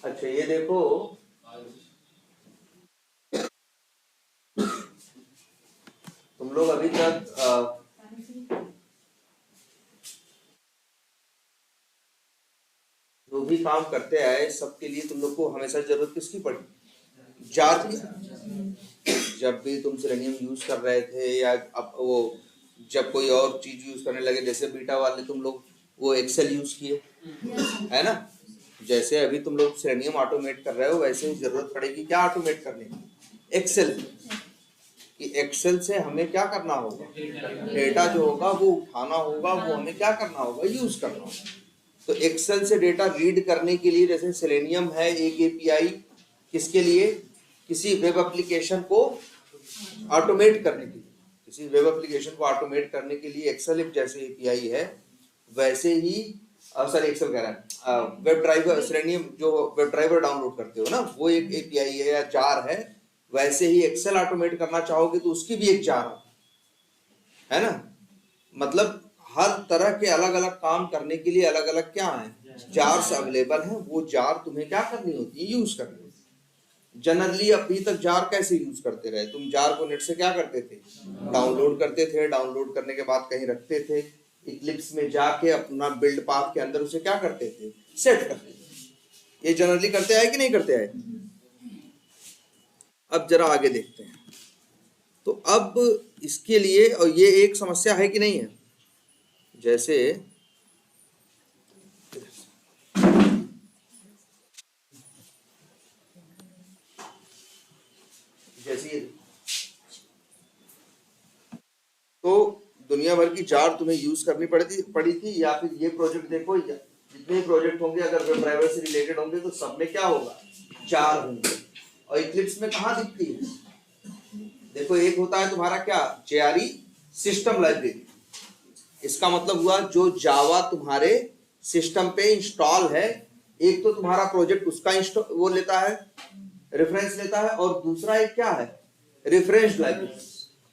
अच्छा ये देखो, तुम लोग अभी तक जो भी काम करते आए सबके लिए तुम लोग को हमेशा जरूरत किसकी पड़ी? जार की। जब भी तुम सेलेनियम यूज कर रहे थे या अब वो जब कोई और चीज यूज करने लगे, जैसे बीटा वाले तुम लोग वो एक्सेल यूज किए, है ना? जैसे अभी तुम लोग सेलेनियम ऑटोमेट कर रहे हो, वैसे ही जरूरत पड़ेगी क्या ऑटोमेट करने की? एक्सेल की। एक्सेल से हमें क्या करना होगा? डेटा जो होगा वो उठाना होगा, वो हमें क्या करना होगा? यूज करना होगा। तो एक्सेल से डेटा रीड करने के लिए जैसे सेलेनियम है एक एपीआई, किसके लिए? किसी वेब एप्लीकेशन को ऑटोमेट करने के लिए। किसी वेब एप्लीकेशन को ऑटोमेट करने के लिए एक्सेल एक जैसे एपीआई है, वैसे ही सॉरी एक्सेल कह रहा है, वेब ड्राइवर सेलेनियम जो वेब ड्राइवर डाउनलोड करते हो ना, वो एक एपीआई है या जार है। वैसे ही एक्सेल ऑटोमेट करना चाहोगे तो उसकी भी एक जार है ना। मतलब हर तरह के अलग अलग काम करने के लिए अलग अलग क्या है? जार्स अवेलेबल हैं। वो जार तुम्हें क्या करनी होती है? यूज करनी होती है। जनरली अभी तक जार कैसे यूज करते रहे? तुम जार को नेट से क्या करते थे? डाउनलोड करते थे। डाउनलोड करने के बाद कहीं रखते थे, इक्लिप्स में जाके अपना बिल्ड पाथ के अंदर उसे क्या करते थे? सेट करते थे। ये जनरली करते आए कि नहीं करते आए? अब जरा आगे देखते हैं। तो अब इसके लिए, और ये एक समस्या है कि नहीं है? जैसे जैसे तो दुनिया भर की जार तुम्हें यूज करनी पड़ी थी, या फिर ये प्रोजेक्ट देखो, जितने प्रोजेक्ट होंगे अगर वेब ड्राइवर से रिलेटेड होंगे तो सब में क्या होगा? जार होंगे। और इक्लिप्स में कहाँ दिखती है? देखो एक होता है तुम्हारा क्या? JRE system library. इसका मतलब हुआ जो जावा तुम्हारे सिस्टम पे इंस्टॉल है, एक तो तुम्हारा प्रोजेक्ट उसका वो लेता है, रेफरेंस लेता है, और दूसरा एक क्या है? Reference library.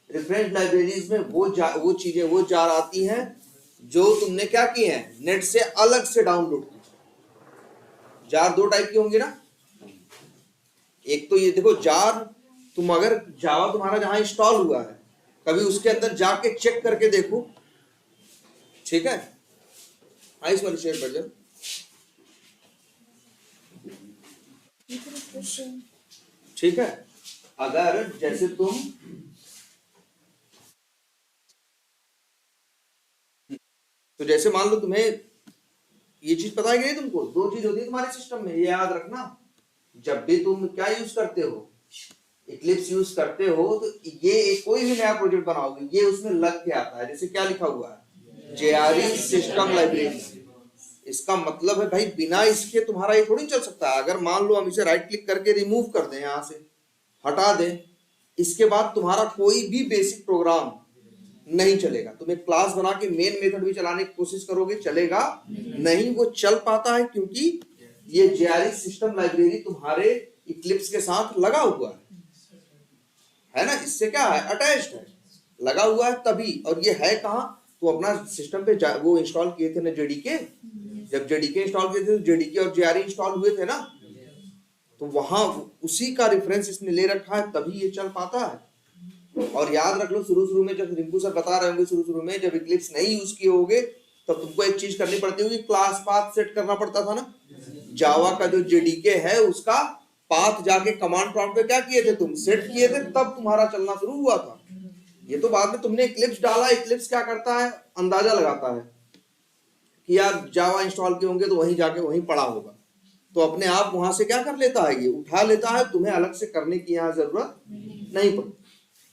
रेफरेंस लाइब्रेरीज में वो चीजें वो जार आती हैं जो तुमने क्या किए हैं? नेट से अलग से डाउनलोड की। जार दो टाइप की होंगी ना। एक तो ये देखो जार, तुम अगर जावा तुम्हारा जहां इंस्टॉल हुआ है, कभी उसके अंदर जाके चेक करके देखो, ठीक है? हाँ इस वाले शेयर वर्जन, ठीक है? अगर जैसे तुम, तो जैसे मान लो तुम्हें ये चीज पता है कि नहीं तुमको? दो चीज होती है तुम्हारे सिस्टम में, ये याद रखना। जब भी तुम क्या यूज करते हो? इक्लिप्स यूज करते हो, तो ये कोई भी नया प्रोजेक्ट बनाओगे, ये उसमें लग के आता है। जैसे क्या लिखा हुआ है? JRE system library. इसका मतलब है भाई बिना इसके तुम्हारा ये थोड़ी चल सकता है। अगर मान लो हम इसे राइट क्लिक करके रिमूव कर दें, यहां से हटा दें, इसके बाद तुम्हारा कोई भी बेसिक प्रोग्राम नहीं चलेगा। तुम एक क्लास बना के मेन मेथड भी चलाने की कोशिश करोगे, चलेगा नहीं। वो चल पाता है क्योंकि ये जेआरई सिस्टम लाइब्रेरी तुम्हारे इक्लिप्स के साथ लगा हुआ है ना। इससे क्या है? अटैच्ड है, लगा हुआ है तभी। और ये है कहाँ? तो अपना सिस्टम पे वो इंस्टॉल किए थे ना जेडीके। जब जेडीके इंस्टॉल किए थे तो जेडीके और जेआरई इंस्टॉल हुए थे ना, तो वहां उसी का रेफरेंस इसने ले रखा है, तभी ये चल पाता है। और याद रख लो, शुरू शुरू में जब रिंकू सर बता रहे होंगे, शुरू शुरू में जब इक्लिप्स नहीं यूज किए होगे, तब तुमको एक चीज करनी पड़ती होगी, क्लास पाथ सेट करना पड़ता था ना। जावा का जो जेडीके है उसका पाथ जाके कमांड प्रॉम्प्ट पे क्या किए थे? तुम सेट किए थे, तब तुम्हारा चलना शुरू हुआ था। ये तो बाद में तुमने इक्लिप्स डाला। इक्लिप्स क्या करता है? अंदाजा लगाता है कि यार जावा इंस्टॉल किए होंगे तो वहीं जाके वहीं पड़ा होगा, तो अपने आप वहां से क्या कर लेता है? ये उठा लेता है। तुम्हें अलग से करने की यहाँ जरूरत नहीं पड़ती।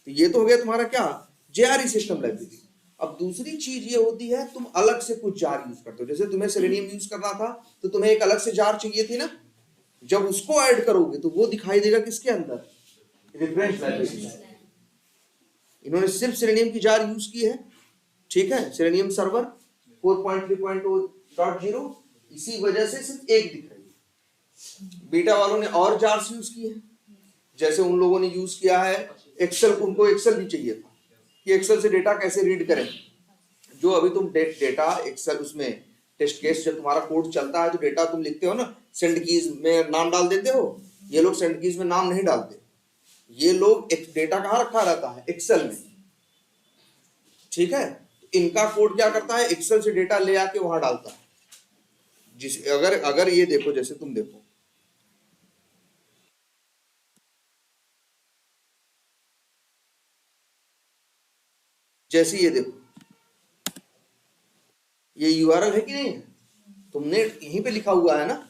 तो ये तो हो गया तुम्हारा क्या? JRE system library. अब दूसरी चीज ये होती है, तुम अलग से कुछ जार यूज करते हो। जैसे तुम्हें सेलेनियम यूज करना था, तो तुम्हें एक अलग से जार चाहिए थी ना। जब उसको ऐड करोगे तो वो दिखाई देगा किसके अंदर? Reference library. इन्होंने सिर्फ सेलेनियम की जार यूज की है, ठीक है? सेलेनियम सर्वर 4.3.0, इसी वजह से सिर्फ एक दिख रही है। बीटा वालों ने और जार्स यूज किए हैं। जैसे उन लोगों ने यूज किया है एक्सेल, उनको एक्सेल भी चाहिए था कि एक्सेल से डेटा कैसे रीड करें। जो अभी तुम डेटा एक्सेल उसमें टेस्ट केस जब तुम्हारा कोड चलता है तो डेटा तुम लिखते हो ना, सेंड कीज में नाम डाल देते हो। ये लोग सेंड कीज में नाम नहीं डालते, ये लोग एक डेटा कहाँ रखा रहता है, एक्सेल में। ठीक है, इनका कोड क्या करता है, एक्सेल से डेटा ले आके वहां डालता है। जिस अगर अगर ये देखो, जैसे तुम देखो, जैसे ये देखो, ये यूआरएल है कि नहीं है, तुमने यहीं पे लिखा हुआ है ना,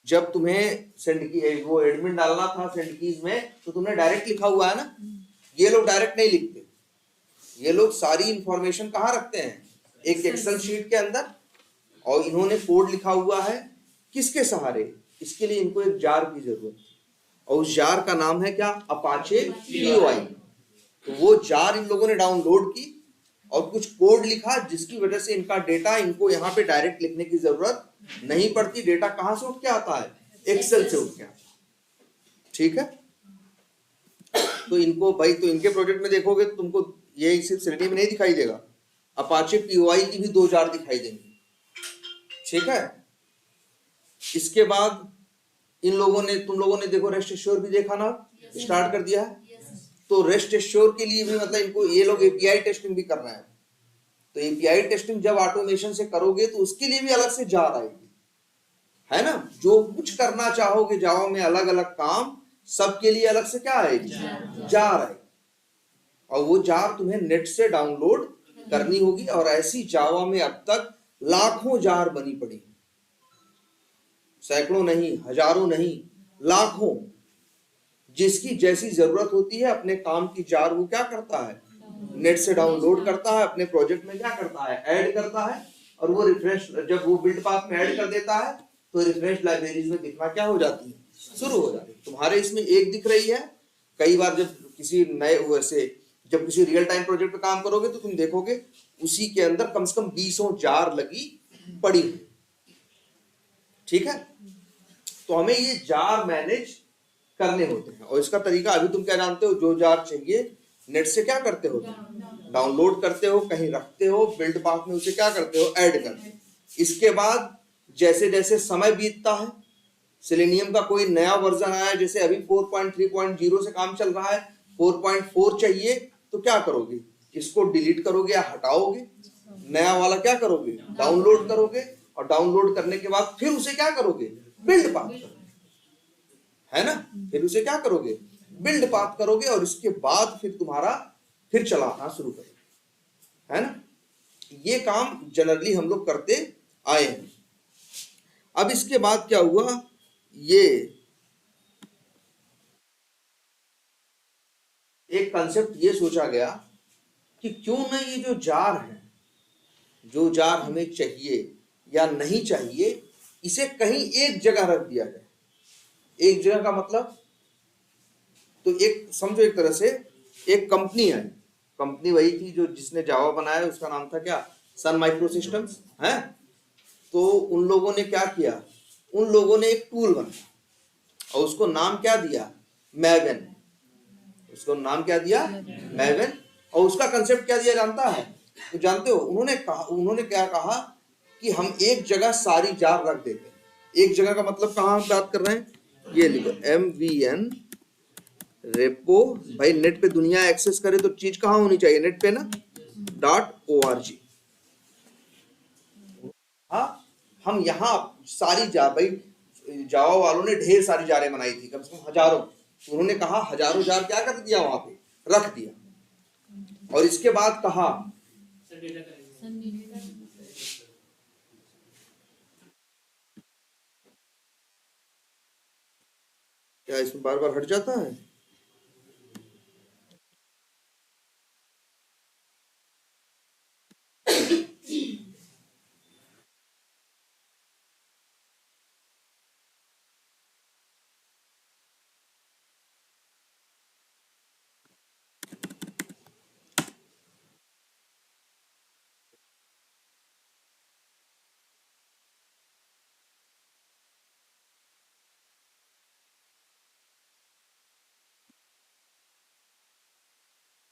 जब तुम्हें सेंड की वो एडमिन डालना था सेंड कीज में, तो तुमने डायरेक्ट लिखा हुआ है ना। ये लोग डायरेक्ट नहीं लिखते, ये लोग सारी इंफॉर्मेशन कहाँ रखते हैं, एक एक्सेल शीट के अंदर, और इन्होंने कोड लिखा हुआ है किसके सहारे, इसके लिए इनको एक जार की जरूरत है, और उस जार का नाम है क्या, अपाचे पीओआई। तो वो जार इन लोगों ने डाउनलोड की और कुछ कोड लिखा, जिसकी वजह से इनका डेटा इनको यहाँ पे डायरेक्ट लिखने की जरूरत नहीं पड़ती। डेटा कहां से उठ के आता है, एक्सेल से उठ के आता है। ठीक है, तो इनको भाई, तो इनके प्रोजेक्ट में देखोगे तो तुमको ये सिर्फ श्रेणी में नहीं दिखाई देगा, अपाचे पीओआई की भी 2 जार दिखाई देंगे। ठीक है, इसके बाद इन लोगों ने, तुम लोगों ने देखो रेस्ट एश्योर भी देखा ना, स्टार्ट कर दिया है। तो रेस्ट एश्योर के लिए भी मतलब इनको, ये लोग एपीआई टेस्टिंग भी कर रहे हैं। तो एपीआई टेस्टिंग जब ऑटोमेशन से करोगे तो उसके लिए भी अलग से जार आएगी, है ना। जो कुछ करना चाहोगे जावा में, अलग अलग काम, सबके लिए अलग से क्या आएगी, जार आएगी। और वो जार तुम्हें नेट से डाउनलोड करनी होगी। और ऐसी जावा में अब तक लाखों जार बनी पड़ी, सैकड़ों नहीं, हजारों नहीं, लाखों। जिसकी जैसी जरूरत होती है अपने काम की जार वो क्या करता है, नेट से डाउनलोड करता है, अपने प्रोजेक्ट में क्या करता है, ऐड करता है। और वो रिफ्रेश, जब वो बिल्ड पाथ में ऐड कर देता है तो रिफ्रेश लाइब्रेरीज में दिखना क्या हो जाती है, शुरू हो जाती है। तुम्हारे इसमें एक दिख रही है, कई बार जब किसी नए वैसे, जब किसी रियल टाइम प्रोजेक्ट पे काम करोगे तो तुम देखोगे उसी के अंदर कम से कम 20 जार लगी पड़ी हुई। ठीक है, तो हमें ये जार मैनेज करने होते हैं। और इसका तरीका अभी तुम क्या जानते हो, जो जार चाहिए नेट से क्या करते हो, डाउनलोड करते हो, कहीं रखते हो, बिल्ड पाथ में उसे क्या करते हो, ऐड करते हो। इसके बाद जैसे जैसे समय बीतता है, सेलेनियम का कोई नया वर्जन आया, जैसे अभी 4.3.0 से काम चल रहा है, 4.4 चाहिए, तो क्या करोगे, इसको डिलीट करोगे या हटाओगे, नया वाला क्या करोगे, डाउनलोड करोगे, और डाउनलोड करने के बाद फिर उसे क्या करोगे, बिल्ड पाथ करोगे, है ना। फिर उसे क्या करोगे, बिल्ड पाथ करोगे, और इसके बाद फिर तुम्हारा फिर चलाना शुरू करोगे, है ना। ये काम जनरली हम लोग करते आए हैं। अब इसके बाद क्या हुआ, ये एक कंसेप्ट ये सोचा गया कि क्यों ना ये जो जार है, जो जार हमें चाहिए या नहीं चाहिए, इसे कहीं एक जगह रख दिया जाए। एक जगह का मतलब, तो एक समझो, एक तरह से एक कंपनी है, कंपनी वही थी जो जिसने जावा बनाया, उसका नाम था क्या, सन माइक्रो सिस्टम्स है। तो उन लोगों ने क्या किया, उन लोगों ने एक टूल बनाया और उसको नाम क्या दिया, मैवेन। उसको नाम क्या दिया, मैवेन। और उसका कंसेप्ट क्या दिया जानता है, तो जानते हो उन्होंने कहा, उन्होंने क्या कहा कि हम एक जगह सारी जार रख देते हैं। एक जगह का मतलब कहाँ हम बात कर रहे हैं, ये लिखो MVN रेपो। भाई नेट पे दुनिया एक्सेस करे तो चीज कहाँ होनी चाहिए, नेट पे ना, .org। हाँ, हम यहाँ सारी जार, भाई जावा वालों ने ढेर सारी जारें बनाई थी, कम से कम हजारों। उन्होंने कहा हजारों जार क्या कर दिया, वहां पे रख दिया। और इसके बाद कहा, क्या इसमें बार बार हट जाता है,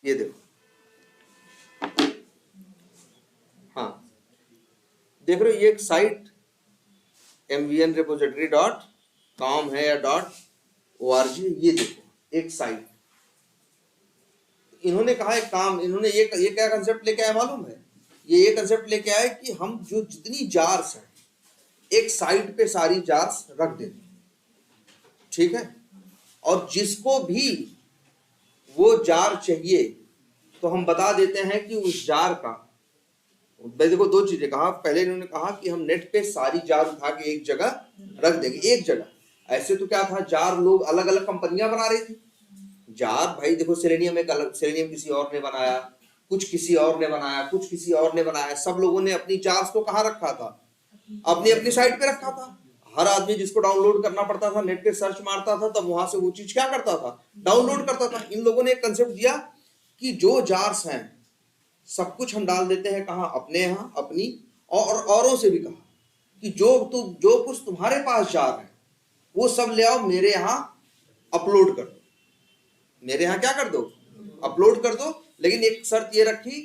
ये देखो, देख रहे हो ये एक साइट mvnrepository.com है या .org, ये देखो एक साइट। इन्होंने कहा एक काम, इन्होंने ये क्या कंसेप्ट लेके आया मालूम है? ये कंसेप्ट लेके आए कि हम जो जितनी जार्स हैं एक साइट पे सारी जार्स रख देते, ठीक है, और जिसको भी वो जार चाहिए तो हम बता देते हैं कि उस जार का, देखो दो चीजें कहा। पहले इन्होंने कहा कि हम नेट पे सारी जार उठा के एक जगह रख देंगे, एक जगह। ऐसे तो क्या था, जार लोग अलग अलग कंपनियां बना रही थी। जार भाई देखो, सेलेनियम एक अलग, सेलेनियम किसी और ने बनाया, कुछ किसी और ने बनाया, कुछ किसी और ने बनाया। सब लोगों ने अपनी जार्स को कहाँ रखा था? अपनी अपनी साइट पे रखा था। हर आदमी जिसको डाउनलोड करना पड़ता था, नेट पे सर्च मारता था, तब वहां से वो चीज क्या करता था, डाउनलोड करता था। इन लोगों ने एक कंसेप्ट दिया कि जो जार्स हैं सब कुछ हम डाल देते हैं कहाँ, अपने यहाँ, अपनी और औरों से भी कहा कि जो कुछ तुम्हारे पास जार है वो सब ले आओ, मेरे यहाँ अपलोड कर दो, मेरे यहाँ क्या कर दो, अपलोड कर दो। लेकिन एक शर्त ये रखी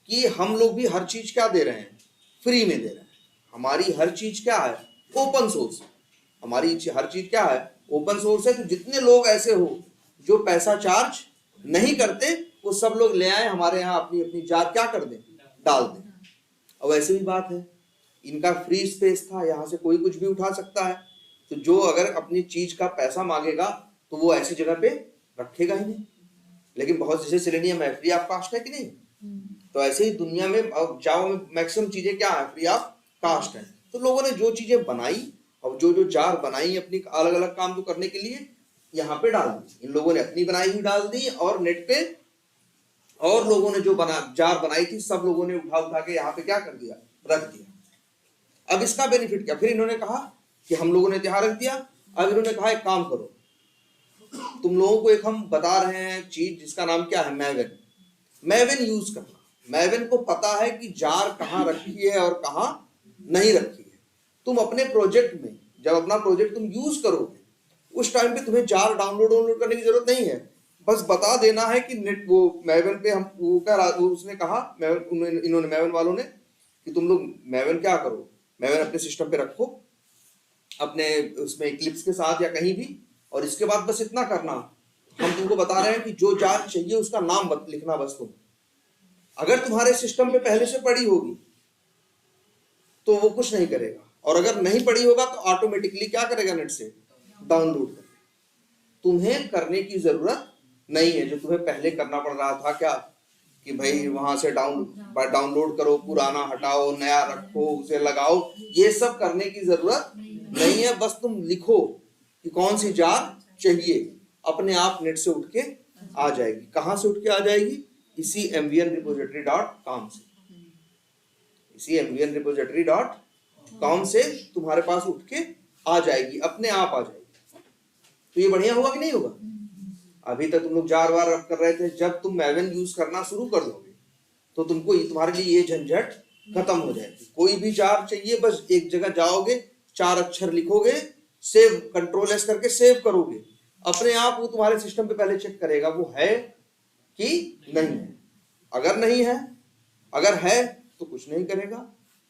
कि हम लोग भी हर चीज क्या दे रहे हैं, फ्री में दे रहे हैं। हमारी हर चीज क्या है, ओपन सोर्स। हमारी हर चीज क्या है, ओपन सोर्स है। तो जितने लोग ऐसे हो जो पैसा चार्ज नहीं करते, वो सब लोग ले आए हमारे यहाँ, अपनी अपनी जार क्या कर दें, डाल दें। अब वैसे भी बात है, इनका फ्री स्पेस था, यहाँ से कोई कुछ भी उठा सकता है। तो जो अगर अपनी चीज का पैसा मांगेगा तो वो ऐसी जगह पे रखेगा ही नहीं। लेकिन बहुत जैसे सेलेनियम है, फ्री ऑफ कास्ट है कि नहीं? तो ऐसे ही दुनिया में जाओ में मैक्सिमम चीजें क्या है, फ्री ऑफ कास्ट है। तो लोगों ने जो चीजें बनाई और जो जो जार बनाई अपनी अलग अलग काम को करने के लिए, यहाँ पे डाल दी। इन लोगों ने अपनी बनाई हुई डाल दी, और नेट पे और लोगों ने जो जार बनाई थी सब लोगों ने उठा के यहाँ पे क्या कर दिया, रख दिया। अब इसका बेनिफिट क्या? फिर इन्होंने कहा कि हम लोगों ने यहाँ रख दिया। अब इन्होंने कहा एक काम करो, तुम लोगों को एक हम बता रहे हैं चीज जिसका नाम क्या है, मैवन। मैवन यूज करना। मैवन को पता है कि जार कहाँ रखी है और कहाँ नहीं रखी है। तुम अपने प्रोजेक्ट में जब अपना प्रोजेक्ट तुम यूज करोगे, उस टाइम पे तुम्हें जार डाउनलोड करने की जरूरत नहीं है। बस बता देना है कि नेट वो मैवन पे हम वो क्या, उसने कहा इन्होंने मैवन वालों ने कि तुम लोग मैवन क्या करो, मैवन अपने सिस्टम पे रखो, अपने उसमें इक्लिप्स के साथ या कहीं भी। और इसके बाद बस इतना करना, हम तुमको बता रहे हैं कि जो जार चाहिए उसका नाम लिखना बस तुम। अगर तुम्हारे सिस्टम पे पहले से पड़ी होगी तो वो कुछ नहीं करेगा, और अगर नहीं पड़ी होगा तो ऑटोमेटिकली क्या करेगा, नेट से डाउनलोड करेगा। तुम्हें करने की जरूरत नहीं है जो तुम्हें पहले करना पड़ रहा था, क्या कि भाई वहां से डाउनलोड करो, पुराना हटाओ, नया रखो, उसे लगाओ। ये सब करने की जरूरत नहीं है। बस तुम लिखो कि कौन सी जार चाहिए, अपने आप नेट से उठ के आ जाएगी। कहां से उठ के आ जाएगी? इसी mvnrepository.com से। इसी mvnrepository.com से तुम्हारे पास उठ के आ जाएगी, अपने आप आ जाएगी। तो ये बढ़िया होगा कि नहीं होगा? अभी तक तुम लोग जार वार कर रहे थे, जब तुम मैवन यूज करना शुरू कर दोगे तो तुमको तुम्हारे लिए ये झंझट खत्म हो जाएगी। कोई भी जार चाहिए, बस एक जगह जाओगे, 4 अक्षर लिखोगे, सेव, कंट्रोल एस करके सेव करोगे, अपने आप वो तुम्हारे सिस्टम पे पहले चेक करेगा वो है कि नहीं है। अगर नहीं है, अगर है तो कुछ नहीं करेगा,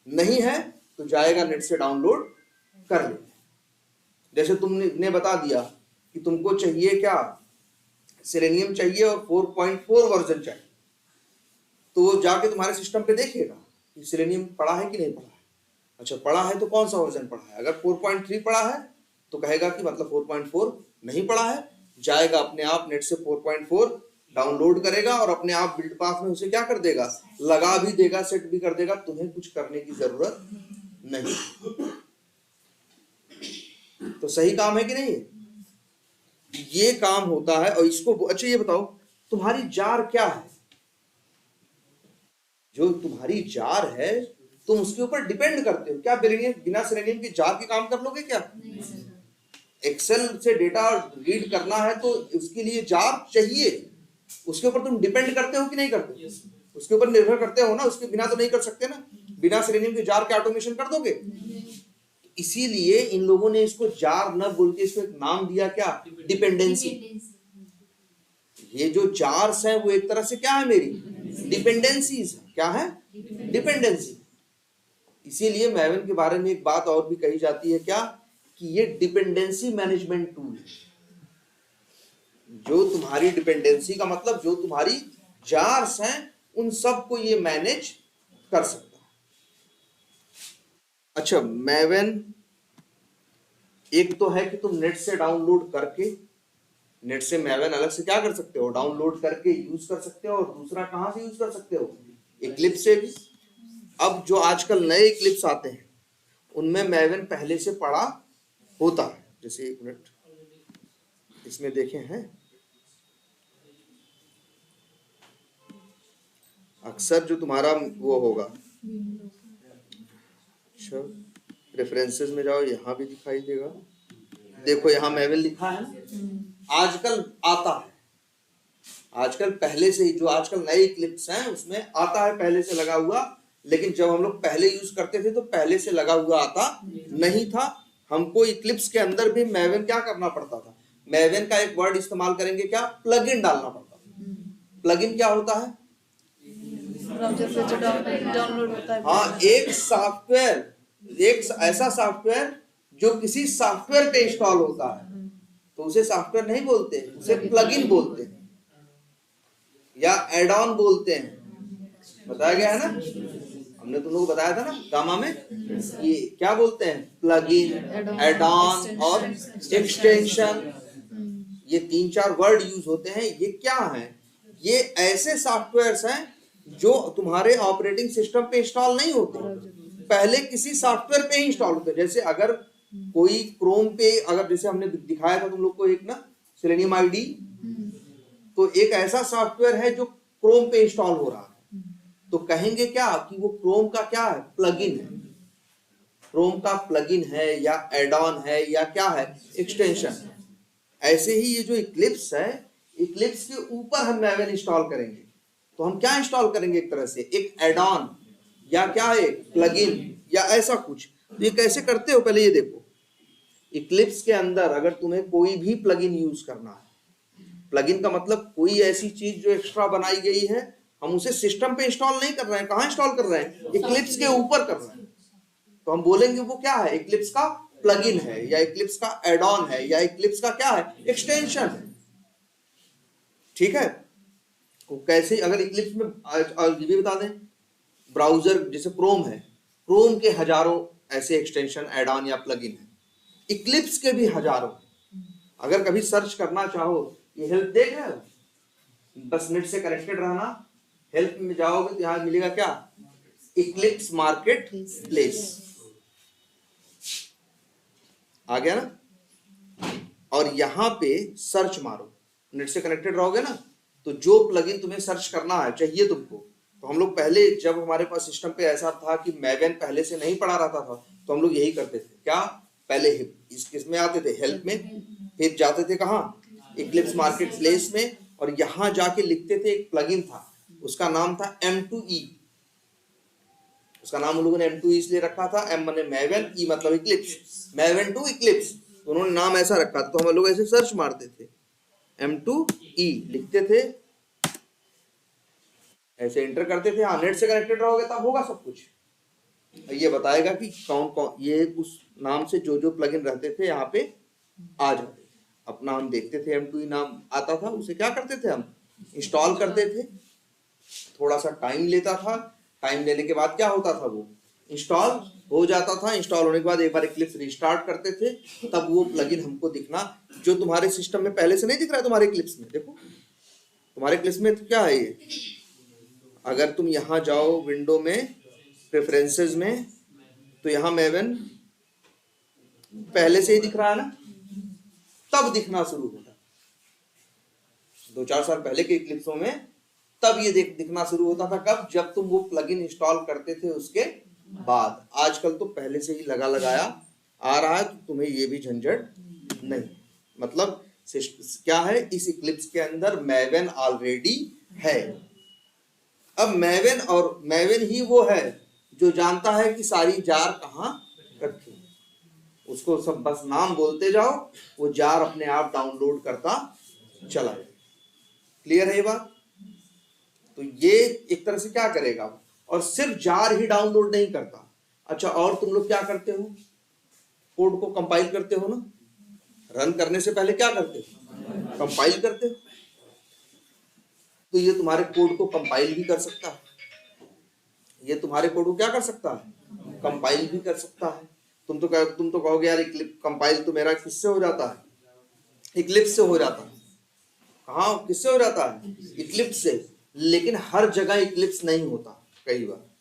नहीं है तो जाएगा नेट से डाउनलोड कर लेगा। जैसे तुमने बता दिया कि तुमको चाहिए क्या, सेलेनियम चाहिए और 4.4 वर्जन चाहिए, तो वो जाके तुम्हारे सिस्टम पे देखेगा कि सेलेनियम पड़ा है कि नहीं पड़ा है। अच्छा पड़ा है तो कौन सा वर्जन पड़ा है? अगर 4.3 पड़ा है तो कहेगा कि मतलब 4.4 नहीं पड़ा है, जाएगा अपने आप नेट से 4.4 डाउनलोड करेगा और अपने आप बिल्ड पाथ में उसे क्या कर देगा, लगा भी देगा, सेट भी कर देगा। तुम्हें कुछ करने की जरूरत नहीं। तो सही काम है कि नहीं? ये काम होता है। और इसको अच्छा ये बताओ, तुम्हारी जार क्या है? जो तुम्हारी जार है तुम उसके ऊपर डिपेंड करते हो क्या? बिना सेलेनियम की जार के काम कर लोगे क्या? एक्सेल से डेटा रीड करना है तो उसके लिए जार चाहिए, उसके ऊपर तुम डिपेंड करते हो कि नहीं करते? उसके ऊपर निर्भर करते हो ना, उसके बिना तो नहीं कर सकते ना। बिना सेलेनियम के जार के ऑटोमेशन कर दोगे? इसीलिए इन लोगों ने इसको जार न बोल के इसको एक नाम दिया, क्या? डिपेंडेंसी। ये जो जार्स है वो एक तरह से क्या है, मेरी डिपेंडेंसीज। क्या है? डिपेंडेंसी। इसीलिए मैवन के बारे में एक बात और भी कही जाती है क्या, कि ये डिपेंडेंसी मैनेजमेंट टूल है। जो तुम्हारी डिपेंडेंसी का मतलब जो तुम्हारी जार्स हैं उन सबको ये मैनेज कर सकता है। अच्छा, मैवन एक तो है कि तुम नेट से डाउनलोड करके, नेट से मैवन अलग से क्या कर सकते हो, डाउनलोड करके यूज कर सकते हो, और दूसरा कहां से यूज कर सकते हो, इक्लिप्स से भी। अब जो आजकल नए इक्लिप्स आते हैं उनमें मैवन पहले से पड़ा होता है। जैसे एक मिनट, इसमें देखे हैं अक्सर जो तुम्हारा वो होगा, अच्छा रेफरेंसेस में जाओ, यहाँ भी दिखाई देगा, देखो यहाँ मैवन लिखा है ना। आजकल आता है, आजकल पहले से ही जो आजकल नए क्लिप्स हैं उसमें आता है पहले से लगा हुआ, लेकिन जब हम लोग पहले यूज करते थे तो पहले से लगा हुआ आता नहीं था। हमको इक्लिप्स के अंदर भी मैवन क्या करना पड़ता था, मैवन का एक वर्ड इस्तेमाल करेंगे क्या, प्लगइन डालना पड़ता था। प्लगइन क्या होता है, ब्राउज़र पे जो डाउनलोड होता है। हाँ, एक सॉफ्टवेयर, एक ऐसा सॉफ्टवेयर जो किसी सॉफ्टवेयर पे इंस्टॉल होता है, तो उसे सॉफ्टवेयर नहीं बोलते, उसे प्लगइन बोलते हैं या एड ऑन बोलते हैं। बताया गया है ना, हमने तुम लोग को बताया था ना गामा में, ये क्या बोलते हैं, प्लगइन, एड ऑन और एक्सटेंशन। ये 3-4 वर्ड यूज होते हैं। ये क्या है, ये ऐसे सॉफ्टवेयर्स हैं जो तुम्हारे ऑपरेटिंग सिस्टम पे इंस्टॉल नहीं होते, पहले किसी सॉफ्टवेयर पे ही इंस्टॉल होते हैं। जैसे अगर कोई क्रोम पे, अगर जैसे हमने दिखाया था तुम लोग को एक ना सेलेनियम आईडी, तो एक ऐसा सॉफ्टवेयर है जो क्रोम पे इंस्टॉल हो रहा है, तो कहेंगे क्या कि वो क्रोम का क्या है, प्लगइन है, क्रोम का प्लगइन है या एड ऑन है या क्या है, एक्सटेंशन। ऐसे ही ये जो इक्लिप्स है, इक्लिप्स के ऊपर हम मैवन इंस्टॉल करेंगे, तो हम क्या इंस्टॉल करेंगे, एक तरह से एक एड ऑन या क्या है, प्लगइन या ऐसा कुछ। तो ये कैसे करते हो, पहले ये देखो, इक्लिप्स के अंदर अगर तुम्हें कोई भी प्लगइन यूज करना है, प्लगइन का मतलब कोई ऐसी चीज जो एक्स्ट्रा बनाई गई है, हम उसे सिस्टम पे इंस्टॉल नहीं कर रहे हैं, कहां इंस्टॉल कर रहे हैं, इक्लिप्स के ऊपर कर रहे हैं, तो हम बोलेंगे वो क्या है, इक्लिप्स का प्लगइन है या इक्लिप्स का एड ऑन है या इक्लिप्स का क्या है, एक्सटेंशन है। ठीक है, तो कैसे, अगर इक्लिप्स में ये भी बता दें, ब्राउजर जैसे क्रोम है, क्रोम के हजारों ऐसे एक्सटेंशन, एड ऑन या प्लगइन है, इक्लिप्स के भी हजारों। अगर कभी सर्च करना चाहो, ये हेल्प देख रहे हो, बस नेट से कनेक्टेड रहना, हेल्प में जाओगे तो यहां मिलेगा क्या, इक्लिप्स मार्केट प्लेस, आ गया ना। और यहां पे सर्च मारो, नेट से कनेक्टेड रहोगे ना, तो जो प्लगइन तुम्हें सर्च करना है, चाहिए तुमको, तो हम लोग पहले जब हमारे पास सिस्टम पे ऐसा था कि मैवन पहले से नहीं पढ़ा रहता था, तो हम लोग यही करते थे, क्या, पहले इसमें आते थे हेल्प में, फिर जाते थे कहाँ, इक्लिप्स मार्केट प्लेस में, और यहां जाके लिखते थे, एक प्लगइन था उसका नाम था M2E। उसका नाम उन लोगों ने M2E इसलिए रखा था, M माने मैवन, E मतलब इक्लिप्स, मैवन टू इक्लिप्स, तो उन्होंने नाम ऐसा रखा था। तो हम लोग ऐसे सर्च मारते थे, M2E लिखते थे, ऐसे एंटर करते थे। हाँ, नेट से कनेक्टेड रहोगे तब होगा सब कुछ। ये बताएगा कि कौन कौन, ये उस नाम से जो जो प्लगइन रहते थे यहाँ पे आ जाते थे। अपना हम देखते थे, M2E नाम आता था, उसे क्या करते थे, हम इंस्टॉल करते थे। थोड़ा सा टाइम लेता था, टाइम लेने के बाद क्या होता था, वो इंस्टॉल हो जाता था। इंस्टॉल होने के बाद एक बार इक्लिप्स रिस्टार्ट करते थे, तब वो प्लगइन हमको दिखना, जो तुम्हारे सिस्टम में पहले से नहीं दिख रहा है। तुम्हारे इक्लिप्स में देखो, तुम्हारे इक्लिप्स में क्या है ये, अगर तुम यहाँ जाओ विंडो में, प्रेफरेंसेस में, तो यहाँ मैवन पहले से ही दिख रहा है ना, तब दिखना शुरू होता। 2-4 साल पहले के इक्लिप्सों में तब ये दिखना शुरू होता था। कब, जब तुम वो प्लगइन इंस्टॉल करते थे उसके बाद। आजकल तो पहले से ही लगा लगाया आ रहा है, तो तुम्हें ये भी झंझट नहीं। मतलब क्या है, इस इक्लिप्स के अंदर मैवन ऑलरेडी है। अब मैवन, और मैवन ही वो है जो जानता है कि सारी जार कहाँ रखी, उसको सब बस नाम बोलते जाओ, वो जार अपने आप डाउनलोड करता चला जाए। क्लियर है ये बात। तो ये एक तरह से क्या करेगा, और सिर्फ जार ही डाउनलोड नहीं करता, अच्छा, और तुम लोग क्या करते हो? कोड को कंपाइल करते हो ना? रन करने से पहले क्या करते हो? कंपाइल करते हो। तो ये तुम्हारे कोड को कंपाइल भी कर सकता है, ये तुम्हारे कोड को क्या कर सकता है? कंपाइल भी कर सकता है। तुम तो कहोगे यार कंपाइल तो मेरा किससे हो जाता है? इक्लिप्स से हो जाता है। कहाँ किससे हो जाता है? इक्लिप्स से। लेकिन हर जगह इक्लिप्स नहीं होता, कई बार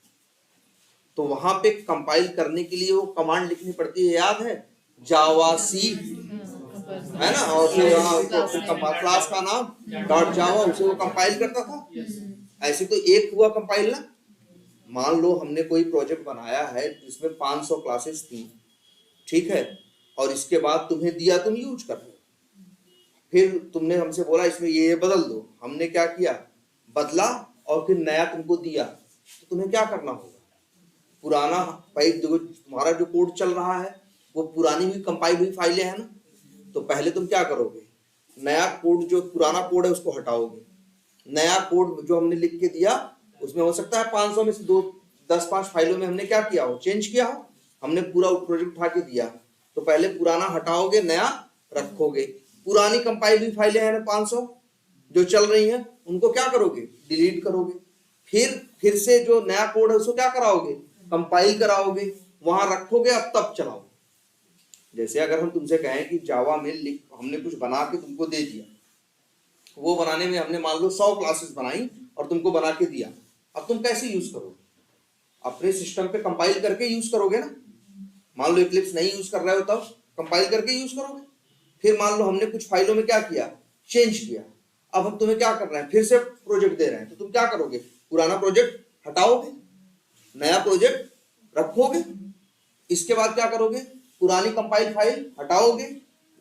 तो वहां पे कंपाइल करने के लिए वो कमांड लिखनी पड़ती है, याद है? जावा सी, है ना? और फिर क्लास का नाम डॉट जावा, उसे वो कंपाइल करता था। ऐसे तो एक हुआ कंपाइल ना। मान लो हमने कोई प्रोजेक्ट बनाया है जिसमें 500 क्लासेस थी, ठीक है, और इसके बाद तुम्हें दिया, तुम यूज कर लो। फिर तुमने हमसे बोला इसमें ये बदल दो, हमने क्या किया? बदला, और फिर नया तुमको दिया। तो तुम्हें क्या करना होगा? पुराना फाइल, तुम्हारा जो कोड चल रहा है वो पुरानी हुई कंपाइल हुई फाइलें हैं ना, तो पहले तुम क्या करोगे? नया कोड, जो पुराना कोड है उसको हटाओगे। नया कोड जो हमने लिख के दिया उसमें हो सकता है 500 में से 10-5 फाइलों में हमने क्या किया हो? चेंज किया हो। हमने पूरा प्रोजेक्ट उठा के दिया, तो पहले पुराना हटाओगे, नया रखोगे। पुरानी कंपाइल हुई फाइलें हैं ना 500 जो चल रही हैं, उनको क्या करोगे? डिलीट करोगे। फिर से जो नया कोड है उसको क्या कराओगे? कंपाइल कराओगे, वहां रखोगे, अब तब चलाओगे। जैसे अगर हम तुमसे कहें कि जावा में हमने कुछ बना के तुमको दे दिया, वो बनाने में हमने मान लो 100 क्लासेस बनाई और तुमको बना के दिया, अब तुम कैसे यूज करोगे? अपने सिस्टम पे कंपाइल करके यूज करोगे ना। मान लो इक्लिप्स नहीं यूज कर रहे हो तब कंपाइल करके यूज करोगे। फिर मान लो हमने कुछ फाइलों में क्या किया? चेंज किया। अब हम तुम्हें क्या कर रहे हैं? फिर से प्रोजेक्ट दे रहे हैं, तो तुम क्या करोगे? पुराना प्रोजेक्ट हटाओगे, नया प्रोजेक्ट रखोगे। इसके बाद क्या करोगे? पुरानी कंपाइल फाइल हटाओगे,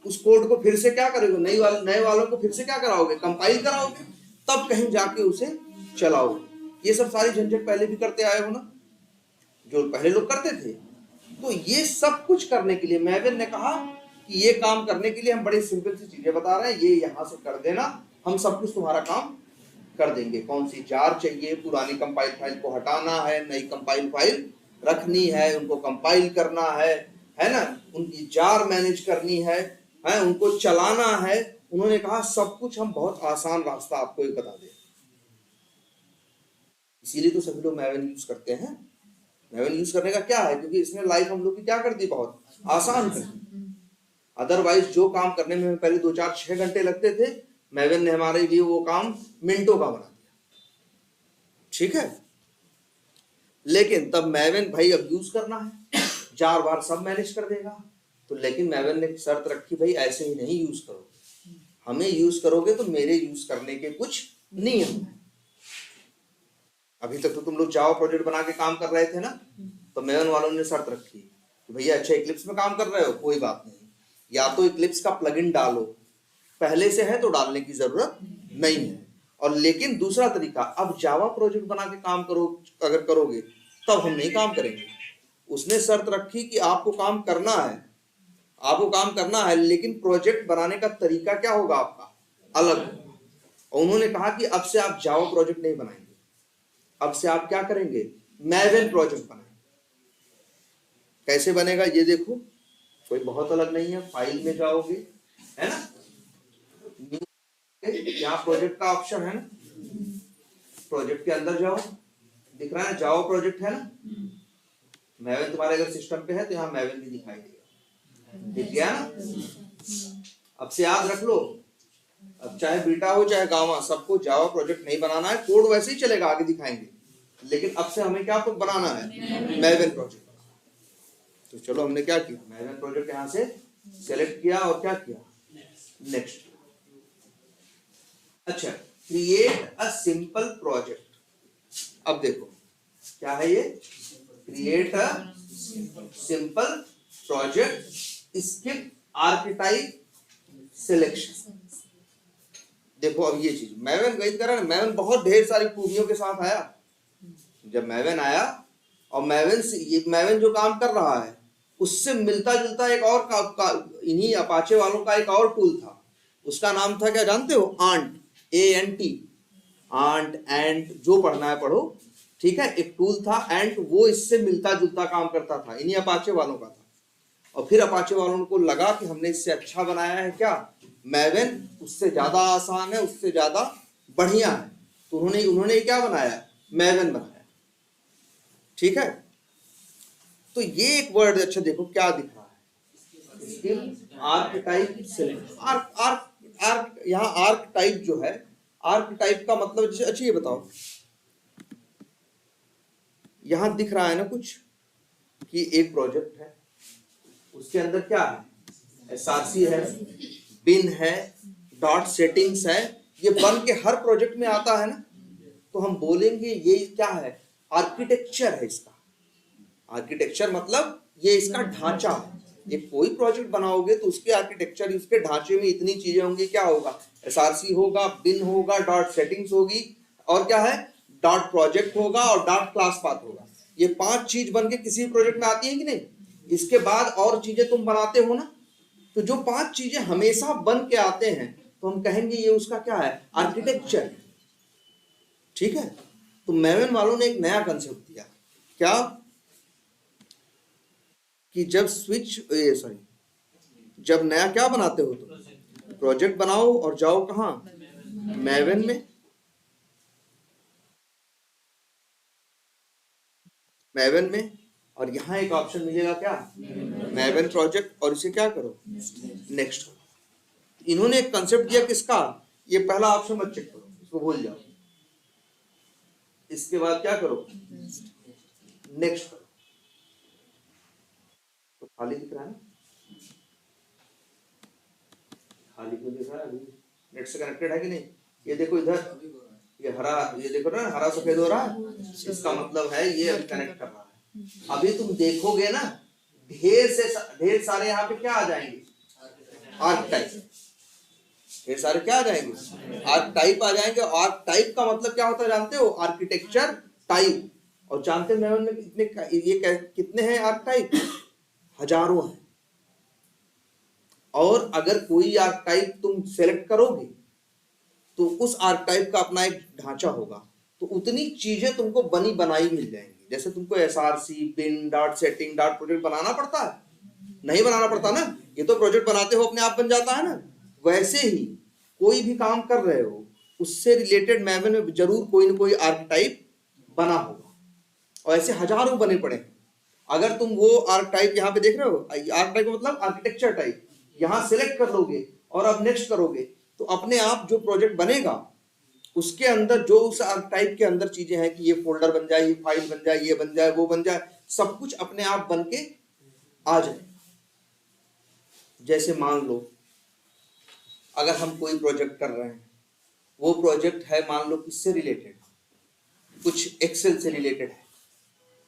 उस कोड को फिर से क्या करोगे? नए वालों को फिर से क्या कराओगे? कंपाइल कराओगे, तब कहीं जाके उसे चलाओगे। ये सब सारी झंझट पहले भी करते आए हो ना, जो पहले लोग करते थे। तो ये सब कुछ करने के लिए मैवेन ने कहा कि ये काम करने के लिए हम बड़ी सिंपल सी चीजें बता रहे हैं, ये यहां से कर देना, हम सब कुछ तुम्हारा काम कर देंगे। कौन सी जार चाहिए? पुरानी कंपाइल फाइल को हटाना है, नई कंपाइल फाइल रखनी है, उनको कंपाइल करना है ना, उनकी जार मैनेज करनी है, उनको चलाना है। उन्होंने कहा सब कुछ हम बहुत आसान रास्ता आपको एक बता दें। इसीलिए तो सभी लोग मैवेन यूज करते हैं। मैवेन यूज करने का क्या है? क्योंकि इसने लाइफ हम लोग की क्या कर दी? बहुत आसान कर दी। अदरवाइज जो काम करने में पहले 2-4-6 घंटे लगते थे, मैवेन ने हमारे लिए वो काम मिनटों का बना दिया, ठीक है। लेकिन तब मैवेन भाई अब यूज करना है, 4 बार सब मैनेज कर देगा। तो लेकिन मैवेन ने शर्त रखी, भाई ऐसे ही नहीं यूज करोगे, हमें यूज करोगे तो मेरे यूज करने के कुछ नियम है। अभी तक तो तुम लोग जावा प्रोजेक्ट बना के काम कर रहे थे ना, तो मैवेन वालों ने शर्त रखी कि भैया अच्छा इक्लिप्स में काम कर रहे हो, कोई बात नहीं, या तो इक्लिप्स का प्लगइन डालो, पहले से है तो डालने की जरूरत नहीं है। और लेकिन दूसरा तरीका, अब जावा प्रोजेक्ट बना के काम करो, अगर करोगे तब हम नहीं काम करेंगे। उसने शर्त रखी कि आपको काम करना है, आपको काम करना है, लेकिन प्रोजेक्ट बनाने का तरीका क्या होगा आपका? अलग होगा। और उन्होंने कहा कि अब से आप जावा प्रोजेक्ट नहीं बनाएंगे, अब से आप क्या करेंगे? मैवेन प्रोजेक्ट बनाएंगे। कैसे बनेगा ये देखो, कोई बहुत अलग नहीं है। फाइल में जाओगे, है ना, यहाँ प्रोजेक्ट का ऑप्शन है ना, प्रोजेक्ट के अंदर जाओ, दिख रहा है जावा प्रोजेक्ट है ना। मैवेन तुम्हारे अगर सिस्टम पे है तो यहाँ मैवेन भी दिखाई देगा, दिख गया ना। अब से याद रख लो, अब चाहे बीटा हो चाहे गामा, सबको जावा प्रोजेक्ट नहीं बनाना है। कोड वैसे ही चलेगा, आगे दिखाएंगे, लेकिन अब से हमें क्या तो बनाना है? मैवेन प्रोजेक्ट। तो चलो हमने क्या किया? मैवेन प्रोजेक्ट यहाँ से सेलेक्ट किया और क्या किया? नेक्स्ट। अच्छा, क्रिएट अ सिंपल प्रोजेक्ट। अब देखो क्या है ये? Create a simple project, skip archetype selection. देखो अब ये चीज मैवेन वही कर रहा है। मैवेन बहुत ढेर सारी खूबियों के साथ आया। जब मैवेन आया, और मैवेन जो काम कर रहा है उससे मिलता जुलता एक और इन्हीं अपाचे वालों का एक और टूल था, उसका नाम था क्या जानते हो? ANT। ANT, जो पढ़ना है पढ़ो, ठीक है, एक टूल था एंड वो इससे मिलता जुलता काम करता था, इन्हीं अपाचे वालों का था। और फिर अपाचे वालों को लगा कि हमने इससे अच्छा बनाया है क्या, मैवेन, उससे ज्यादा आसान है, उससे ज्यादा बढ़िया है, तो उन्होंने क्या बनाया, मैवेन बनाया। ठीक है, तो ये एक वर्ड अच्छा देखो क्या दिख रहा है, skill archetype select. Arc arc arc यहाँ आर्कटाइप जो है, आर्कटाइप का मतलब जैसे अच्छा ये बताओ, यहां दिख रहा है ना कुछ कि एक प्रोजेक्ट है, उसके अंदर क्या है, एसआरसी है, बिन है, डॉट सेटिंग्स है, ये बन के हर प्रोजेक्ट में आता है ना, तो हम बोलेंगे ये क्या है, आर्किटेक्चर है इसका। आर्किटेक्चर मतलब ये इसका ढांचा है। ये कोई प्रोजेक्ट बनाओगे तो उसके आर्किटेक्चर, उसके ढांचे में इतनी चीजें होंगी, क्या होगा, एसआरसी होगा, बिन होगा, डॉट सेटिंग्स होगी, और क्या है, डॉट प्रोजेक्ट होगा और डॉट क्लास पाथ होगा। ये 5 चीज बन के किसी प्रोजेक्ट में आती है कि नहीं। इसके बाद और चीजें तुम बनाते हो ना, तो जो 5 चीजें हमेशा बन के आते हैं तो हम कहेंगे ये उसका क्या है, आर्किटेक्चर। ठीक है, तो मैवेन वालों ने एक नया कंसेप्ट दिया, क्या, कि जब सॉरी, जब नया क्या बनाते हो तुम, प्रोजेक्ट बनाओ और जाओ कहां, मैवेन में। मैवेन में, और यहां एक ऑप्शन मिलेगा क्या, मैवेन प्रोजेक्ट, और इसे क्या करो, नेक्स्ट करो। इन्होंने एक कंसेप्ट दिया किसका, ये पहला ऑप्शन मत चेक करो, इसको भूल जाओ। इसके बाद क्या करो, नेक्स्ट करो। तो खाली दिख रहा है ना, खाली क्यों दिख रहा है, अभी नेट से कनेक्टेड है कि नहीं। ये देखो इधर, ये हरा, ये देखो ना हरा सफेद हो रहा है, इसका मतलब है ये अभी कनेक्ट कर रहा है। अभी तुम देखोगे ना, ढेर सारे यहाँ पे क्या आ जाएंगे, आर्कटाइप। ढेर सारे क्या आ जाएंगे, आर्कटाइप आ जाएंगे। आर्कटाइप का मतलब क्या होता है जानते हो, आर्किटेक्चर टाइप। और जानते हो में कितने हैं आर्कटाइप, हजारों हैं। और अगर कोई आर्कटाइप तुम सेलेक्ट करोगे तो उस आर्कटाइप का अपना एक ढांचा होगा, तो उतनी चीजें तुमको बनी बनाई मिल जाएंगी। जैसे तुमको एसआरसी, बिन, डॉट सेटिंग, डॉट प्रोजेक्ट बनाना पड़ता है, नहीं बनाना पड़ता ना, ये तो प्रोजेक्ट बनाते हो अपने आप बन जाता है ना। वैसे ही कोई भी काम कर रहे हो उससे रिलेटेड मैवेन में जरूर कोई ना कोई आर्कटाइप बना होगा, और ऐसे हजारों बने पड़े हैं। अगर तुम वो आर्कटाइप यहाँ पे देख रहे हो, आर्कटाइप का मतलब आर्किटेक्चर टाइप, यहाँ सिलेक्ट कर लोगे और अब नेक्स्ट करोगे, तो अपने आप जो प्रोजेक्ट बनेगा उसके अंदर जो उस आर्कटाइप के अंदर चीजें हैं कि ये फोल्डर बन जाए, ये फाइल बन जाए, ये बन जाए, वो बन जाए, सब कुछ अपने आप बन के आ जाए। जैसे मान लो अगर हम कोई प्रोजेक्ट कर रहे हैं, वो प्रोजेक्ट है मान लो किससे रिलेटेड, कुछ एक्सेल से रिलेटेड है,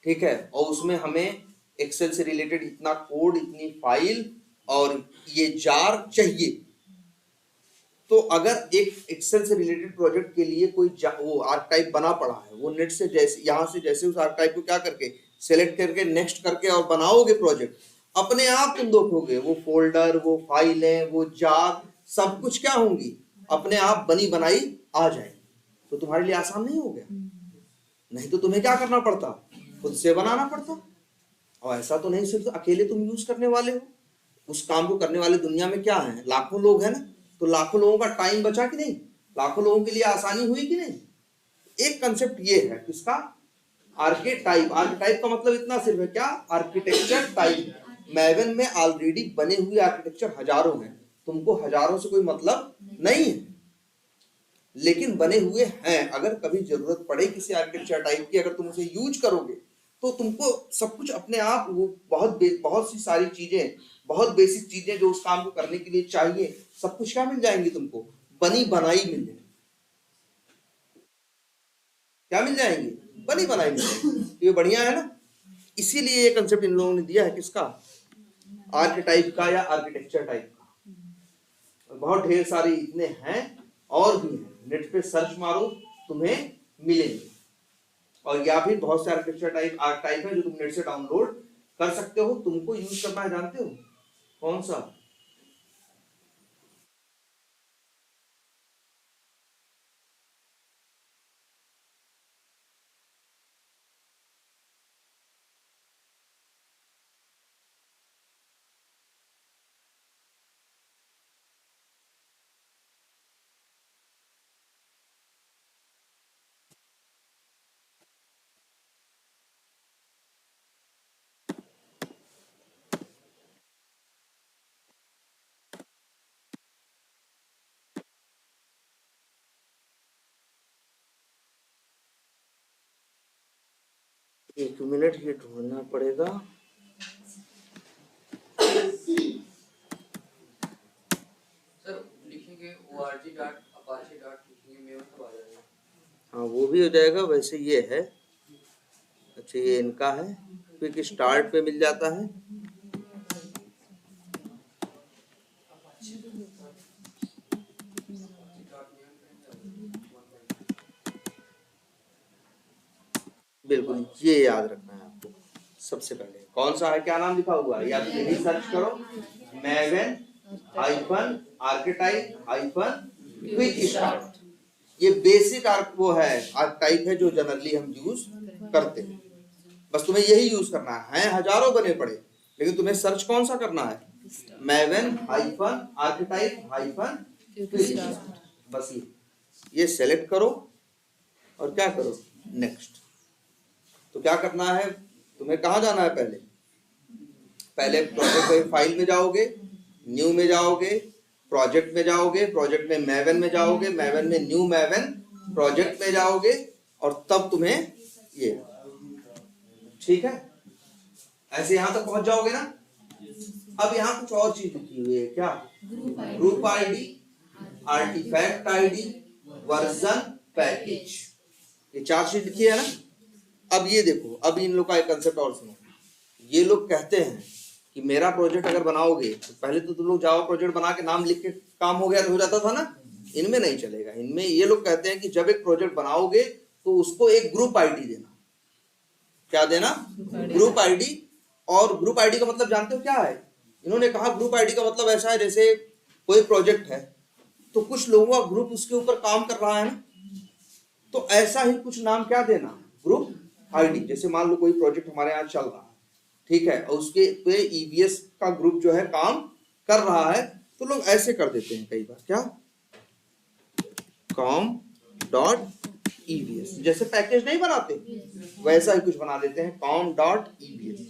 ठीक है, और उसमें हमें एक्सेल से रिलेटेड इतना कोड, इतनी फाइल और ये जार चाहिए। तो अगर एक एक्सेल से रिलेटेड प्रोजेक्ट के लिए कोई वो आर्कटाइप बना पड़ा है, वो नेट से जैसे यहाँ से जैसे उस आर्कटाइप को क्या करके सेलेक्ट करके नेक्स्ट करके और बनाओगे प्रोजेक्ट, अपने आप तुम देखोगे वो फोल्डर, वो फाइलें, वो जार, सब कुछ क्या होंगी, अपने आप बनी बनाई आ जाएगी। तो तुम्हारे लिए आसान नहीं हो गया, नहीं तो तुम्हें क्या करना पड़ता, खुद से बनाना पड़ता। और ऐसा तो नहीं सिर्फ अकेले तुम यूज करने वाले हो, उस काम को करने वाले दुनिया में क्या है, लाखों लोग हैं ना, तो लाखों लोगों का टाइम बचा कि नहीं, लाखों लोगों के लिए आसानी हुई कि नहीं। एक कंसेप्ट ये है किसका, आर्केटाइप। आर्केटाइप का मतलब इतना सिर्फ है क्या, आर्किटेक्चर टाइप। मैवेन में ऑलरेडी बने हुए आर्किटेक्चर हजारों हैं, तुमको हजारों से कोई मतलब नहीं है, लेकिन बने हुए हैं। अगर कभी जरूरत पड़े किसी आर्किटेक्चर टाइप की, अगर तुम उसे यूज करोगे तो तुमको सब कुछ अपने आप, वो बहुत सी सारी चीजें, बहुत बेसिक चीजें जो उस काम को करने के लिए चाहिए, सब कुछ क्या मिल जाएंगी तुमको, बनी बनाई मिल जाएगी। क्या मिल जाएंगी, बनी बनाई मिल जाएंगी। ये बढ़िया है ना। इसीलिए ये कंसेप्ट इन लोगों ने दिया है किसका, आर्किटाइप का या आर्किटेक्चर टाइप का। बहुत ढेर सारे इतने हैं और भी हैं, नेट पे सर्च मारो तुम्हें मिलेंगे। और या फिर बहुत से आर्किटेक्चर टाइप है जो तुम नेट से डाउनलोड कर सकते हो। तुमको यूज करना है, जानते हो कौन सा, 1 मिनट ये ढूंढना पड़ेगा। सर लिखेंगे org.apache.लिखेंगे मेल तब आ जाएगा। हाँ वो भी हो जाएगा। वैसे ये है, अच्छा ये इनका है, क्विक स्टार्ट पे मिल जाता है। बिल्कुल ये याद रखना है आपको। सबसे पहले कौन सा है, क्या नाम लिखा हुआ है, या तो यही सर्च करो, Maven hyphen archetype hyphen quick start. ये बेसिक वो है, आर्कटाइप है जो जनरली हम यूज करते हैं। बस तुम्हें यही यूज करना है हजारों बने पड़े, लेकिन तुम्हें सर्च कौन सा करना है, Maven hyphen archetype hyphen quick start. बस ये सेलेक्ट करो और क्या करो, नेक्स्ट। तो क्या करना है, तुम्हें कहाँ जाना है, पहले प्रोजेक्ट फाइल में जाओगे, न्यू में जाओगे, प्रोजेक्ट में जाओगे, प्रोजेक्ट में मैवेन में जाओगे, मैवेन में न्यू मैवेन, प्रोजेक्ट में जाओगे, और तब तुम्हें ये, ठीक है, ऐसे यहां तक पहुंच जाओगे ना। अब यहाँ कुछ और चीज लिखी हुई है, क्या, group ID, artifact ID, version, package, ये 4 चीज लिखी है ना। अब ये देखो, अब इन लोग का एक कंसेप्ट और सुनो। ये लोग कहते हैं कि मेरा प्रोजेक्ट अगर बनाओगे, तो पहले तो तुम लोग जावा प्रोजेक्ट बना के नाम लिख के काम हो गया हो जाता था ना, इनमें नहीं चलेगा। इनमें ये लोग कहते हैं कि जब एक प्रोजेक्ट बनाओगे तो उसको एक ग्रुप आईडी देना। क्या देना, ग्रुप आईडी। और ग्रुप आईडी का मतलब जानते हो क्या है, इन्होंने कहा ग्रुप आईडी का मतलब ऐसा है, जैसे कोई प्रोजेक्ट है तो कुछ लोगों का ग्रुप उसके ऊपर काम कर रहा है ना, तो ऐसा ही कुछ नाम क्या देना, ग्रुप आईडी। जैसे मान लो कोई प्रोजेक्ट हमारे यहाँ चल रहा है, ठीक है, और उसके पे ईवीएस का ग्रुप जो है काम कर रहा है, तो लोग ऐसे कर देते हैं कई बार, क्या, com.evs, जैसे पैकेज नहीं बनाते वैसा ही कुछ बना देते हैं, com.evs,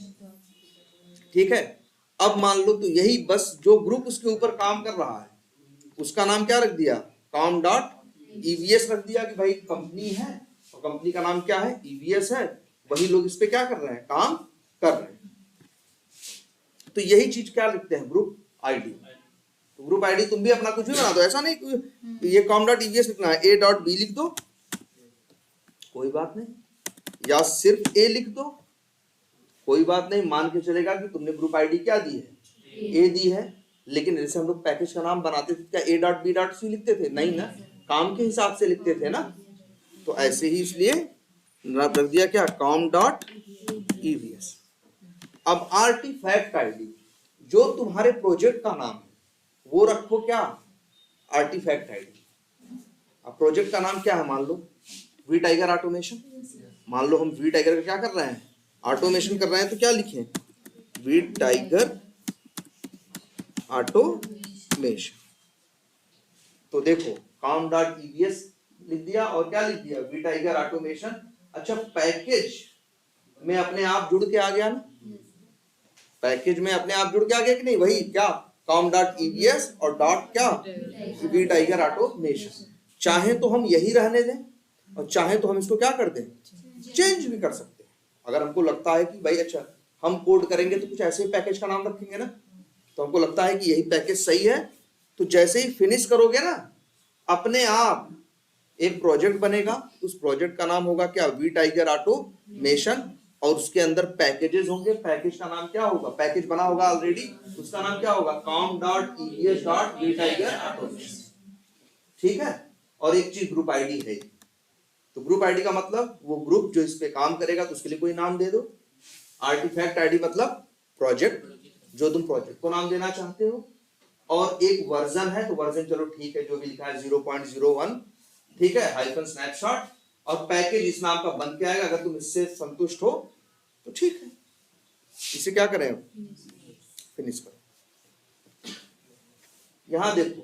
ठीक है। अब मान लो तो यही बस जो ग्रुप उसके ऊपर काम कर रहा है उसका नाम क्या रख दिया, com.evs रख दिया कि भाई कंपनी है और कंपनी का नाम क्या है, ईवीएस है, वही लोग इस पे क्या कर रहे हैं, काम कर रहे हैं। तो यही चीज क्या लिखते हैं, ग्रुप आईडी। तो ग्रुप आईडी तुम भी अपना कुछ भी बना दो, ऐसा नहीं ये com.evs लिखना है, a.b लिख दो, कोई बात नहीं, या सिर्फ a लिख दो, कोई बात नहीं, मान के चलेगा कि तुमने ग्रुप आईडी क्या दी है, a दी है। लेकिन जैसे हम लोग पैकेज का नाम बनाते थे, क्या a.b.c लिखते थे, नहीं ना, काम के हिसाब से लिखते थे ना। तो ऐसे ही इसलिए रख दिया क्या, com.evs। अब आर्टिफैक्ट आईडी, जो तुम्हारे प्रोजेक्ट का नाम है वो रखो क्या, आर्टिफैक्ट आईडी। अब प्रोजेक्ट का नाम क्या है, मान लो वी टाइगर ऑटोमेशन, मान लो हम वी टाइगर का क्या कर रहे हैं, ऑटोमेशन कर रहे हैं, तो क्या लिखें, वी टाइगर ऑटोमेशन। तो देखो com.evs लिख दिया और क्या लिख दिया, वी टाइगर ऑटोमेशन। अच्छा, पैकेज में अपने आप जुड़ के आ गया ना, पैकेज में अपने आप जुड़ के आ गया कि नहीं, वही क्या, com.evs और डॉट क्या, वी टाइगर ऑटोमेशन। चाहे तो हम यही रहने दें और चाहे तो हम इसको क्या कर दें, चेंज भी कर सकते हैं। अगर हमको लगता है कि भाई अच्छा हम कोड करेंगे तो कुछ ऐसे ही पैकेज का नाम रखेंगे ना, तो हमको लगता है कि यही पैकेज सही है, तो जैसे ही फिनिश करोगे ना, अपने आप एक प्रोजेक्ट बनेगा, उस प्रोजेक्ट का नाम होगा क्या, वी टाइगर ऑटोमेशन, और उसके अंदर पैकेजेस होंगे, पैकेज का नाम क्या होगा, पैकेज बना होगा ऑलरेडी, उसका नाम क्या होगा, com.evs.vtiger ऑटोमेशन, ठीक है। और एक चीज ग्रुप आईडी है, तो ग्रुप आईडी का मतलब वो ग्रुप जो इस पे काम करेगा, तो उसके लिए कोई नाम दे दो। आर्टिफैक्ट आईडी मतलब प्रोजेक्ट, जो तुम प्रोजेक्ट को नाम देना चाहते हो। और एक वर्जन है, तो वर्जन चलो ठीक है, जो भी लिखा है 0.01, ठीक है, हाइफन स्नैपशॉट। और पैकेज इस नाम का बन के आएगा, अगर तुम इससे संतुष्ट हो तो ठीक है, इसे क्या करें, फिनिश करें। यहां देखो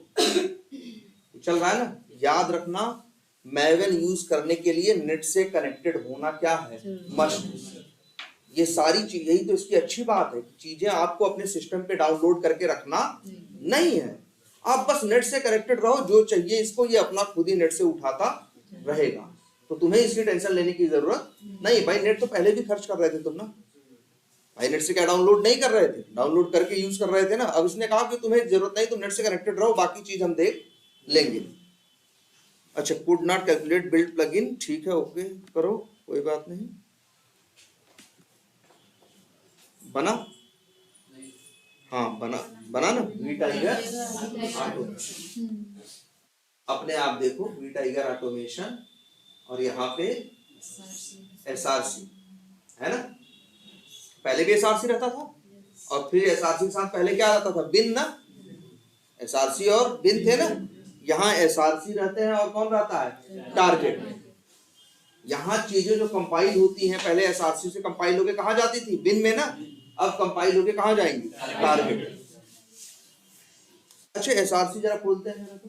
चल रहा है ना, याद रखना, मैवेन यूज करने के लिए नेट से कनेक्टेड होना क्या है, मस्ट। ये सारी चीज, यही तो इसकी अच्छी बात है, चीजें आपको अपने सिस्टम पे डाउनलोड करके रखना नहीं है, आप बस नेट से कनेक्टेड रहो, जो चाहिए इसको ये अपना खुद ही नेट से उठाता रहेगा। तो तुम्हें इसकी टेंशन लेने की जरूरत नहीं। भाई नेट तो पहले भी खर्च कर रहे थे तुम ना, भाई नेट से क्या डाउनलोड नहीं कर रहे थे, डाउनलोड करके यूज कर रहे थे ना। अब इसने कहा कि तुम्हें जरूरत नहीं, तुम नेट से कनेक्टेड रहो, बाकी चीज हम देख लेंगे। अच्छा, could not calculate build plugin, ठीक है ओके करो, कोई बात नहीं। बना, हाँ बना ना वी टाइगर ऑटोमेशन, अपने आप देखो वी टाइगर ऑटोमेशन, और यहाँ पे एसआरसी है ना, पहले भी एसआरसी रहता था, और फिर एसआरसी के साथ पहले क्या रहता था, बिन ना, एसआरसी और बिन थे ना। यहाँ एसआरसी रहते हैं और कौन रहता है, टारगेट। यहाँ चीजें जो कंपाइल होती हैं पहले एसआरसी से कंपाइल होके कहाँ जाती थी, बिन में ना, अब कंपाइल होके कहाँ जाएंगी, टारगेट। अच्छा एसआरसी जरा खोलते हैं,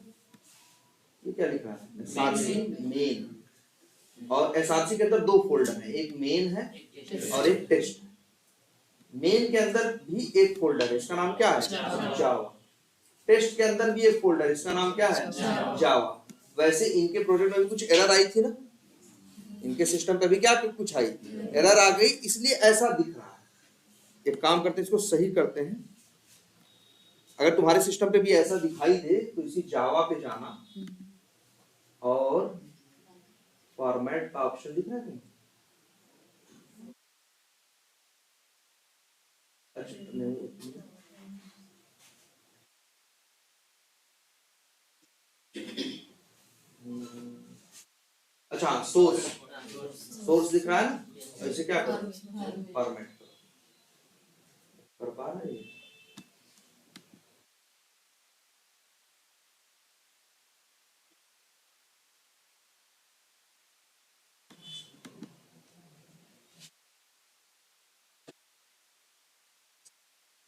ये क्या लिखा है, एसआरसी मेन, और एसआरसी के अंदर दो फोल्डर है, एक मेन है और एक टेस्ट है। मेन के अंदर भी एक फोल्डर है, इसका नाम क्या है, जावा। टेस्ट के अंदर भी एक फोल्डर है, इसका नाम क्या है, जावा। वैसे इनके प्रोजेक्ट में भी कुछ एरर आई थी ना, इनके सिस्टम पे भी क्या कुछ आई, एरर आ गई, इसलिए ऐसा दिख रहा है। एक काम करते हैं, इसको सही करते हैं। अगर तुम्हारे सिस्टम पे भी ऐसा दिखाई दे तो इसी जावा पे जाना, और फॉर्मेट का ऑप्शन दिख रहा है तुम्हें, अच्छा नहीं, अच्छा सोर्स दिख रहा है ना, ऐसे क्या करो, फॉर्मेट करो, कर पा रहे हैं?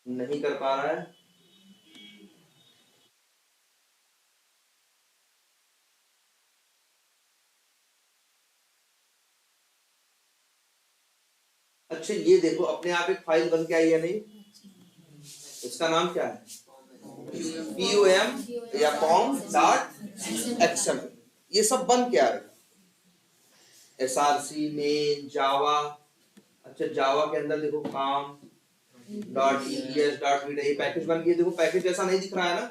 नहीं कर पा रहा है, अच्छा ये देखो अपने आप एक फाइल बन के आई है नहीं, इसका नाम क्या है, pom या pom.xml, ये सब बन के आ रहा है, एसआरसी मेन जावा। अच्छा जावा के अंदर देखो काम .ebs.vt, ये पैकेज बन गया, देखो पैकेज जैसा नहीं दिख रहा है ना,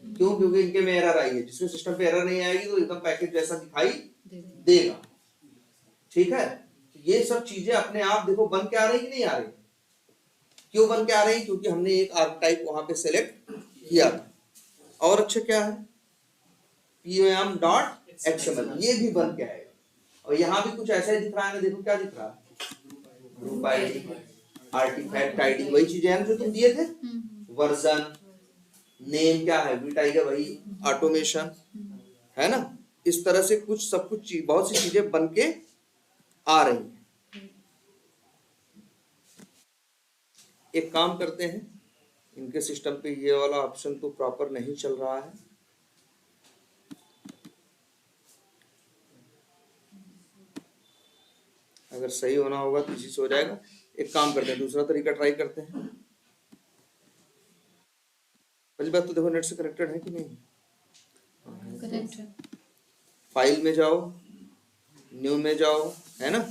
क्यों, क्योंकि इनके में एरर आई है। जिसमें सिस्टम पे एरर नहीं आएगी तो एकदम पैकेज जैसा दिखाई देगा, ठीक है। ये सब चीजें अपने आप देखो बन के आ रही कि नहीं आ रही, क्यों बन के आ रही, क्योंकि हमने एक आर्कटाइप वहां पे सेलेक्ट किया था। और अच्छा क्या है, pom.xml, ये भी बन के आएगा। और यहाँ भी कुछ ऐसा ही दिख रहा है ना, देखो क्या दिख रहा है, ग्रुप आईडी, आर्टिफैक्ट आईडी, वही चीजें हैं जो तुम दिए थे, वर्जन, नेम क्या है, वी टाइगर, वही ऑटोमेशन है ना। इस तरह से कुछ सब कुछ बहुत सी चीजें बन के आ रही हैं। एक काम करते हैं, इनके सिस्टम पे ये वाला ऑप्शन तो प्रॉपर नहीं चल रहा है, अगर सही होना होगा तो इसी से हो जाएगा। एक काम करते हैं, दूसरा तरीका ट्राई करते हैं। पहली बात तो देखो नेट से कनेक्टेड है कि नहीं, कनेक्ट है, फाइल में जाओ, न्यू में जाओ, है ना।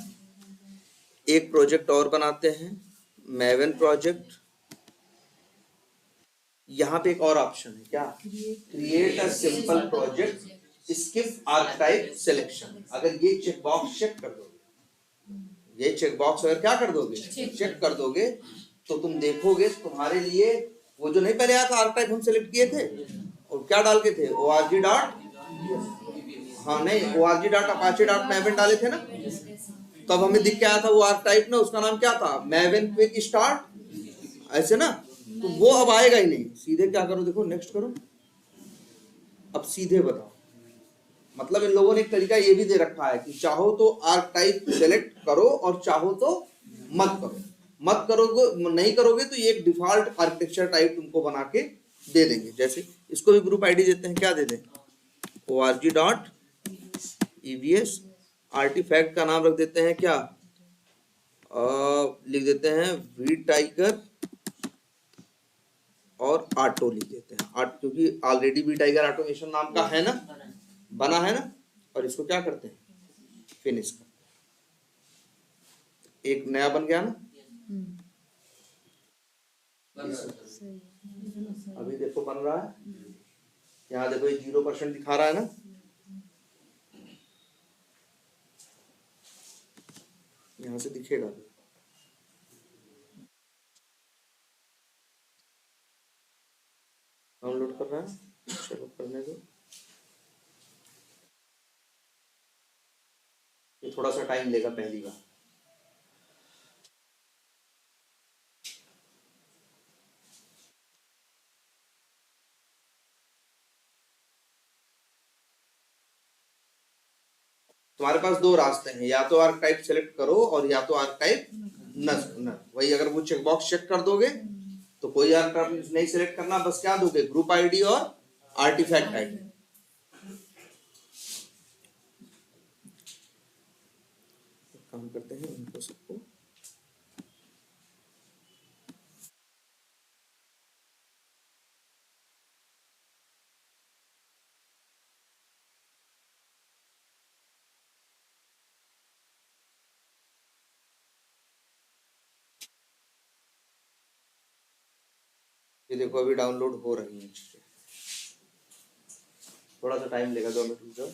एक प्रोजेक्ट और बनाते हैं, मैवन प्रोजेक्ट। यहाँ पे एक और ऑप्शन है, क्या, create a simple project skip archetype selection. अगर ये चेक बॉक्स चेक कर दोगे, ये चेक बॉक्स अगर क्या कर दोगे, चेक कर दोगे, तो तुम देखोगे तुम्हारे लिए वो जो नहीं पहले आया था आर्कटाइप हम सिलेक्ट किए थे, और क्या डाल के थे, org डॉट, हाँ नहीं org डॉट अपाचे डॉट मैवन डाले थे ना, तब हमें दिख के आया था वो आर्कटाइप ना, उसका नाम क्या था, मैवन क्विक स्टार्ट, ऐसे ना। तो वो अब आएगा ही नहीं, सीधे क्या करो, देखो नेक्स्ट करो, अब सीधे बताओ। मतलब इन लोगों ने एक तरीका ये भी दे रखा है कि चाहो तो आर्कटाइप सेलेक्ट करो और चाहो तो मत करो। मत करोगे, नहीं करोगे तो ये एक डिफॉल्ट आर्किटेक्चर टाइप तुमको बना के दे देंगे। जैसे इसको भी ग्रुप आईडी देते हैं, क्या दे दें, org डॉट ebs, आर्टिफैक्ट का नाम रख देते हैं क्या, लिख देते हैं वी टाइगर और ऑटो लिख देते हैं, क्योंकि ऑलरेडी वी टाइगर ऑटोमेशन नाम का है ना, बना है ना। और इसको क्या करते हैं, फिनिश कर, एक नया बन गया ना। बन रहा है सर। सही। अभी देखो बन रहा है, यहाँ देखो ये 0% दिखा रहा है ना, यहाँ से दिखेगा। डाउनलोड कर रहा है, चलो करने दो, ये थोड़ा सा टाइम लेगा पहली बार। तुम्हारे पास दो रास्ते हैं, या तो आर्काइव सेलेक्ट करो और या तो आर्काइव न। वही अगर वो चेक बॉक्स चेक कर दोगे तो कोई आर्काइव नहीं सिलेक्ट करना, बस क्या दोगे, ग्रुप आईडी और आर्टिफैक्ट आईडी। काम करते हैं इनको सबको, ये देखो अभी डाउनलोड हो रही है चीजें, थोड़ा सा टाइम लेगा, 2 मिनट रुक जाओ।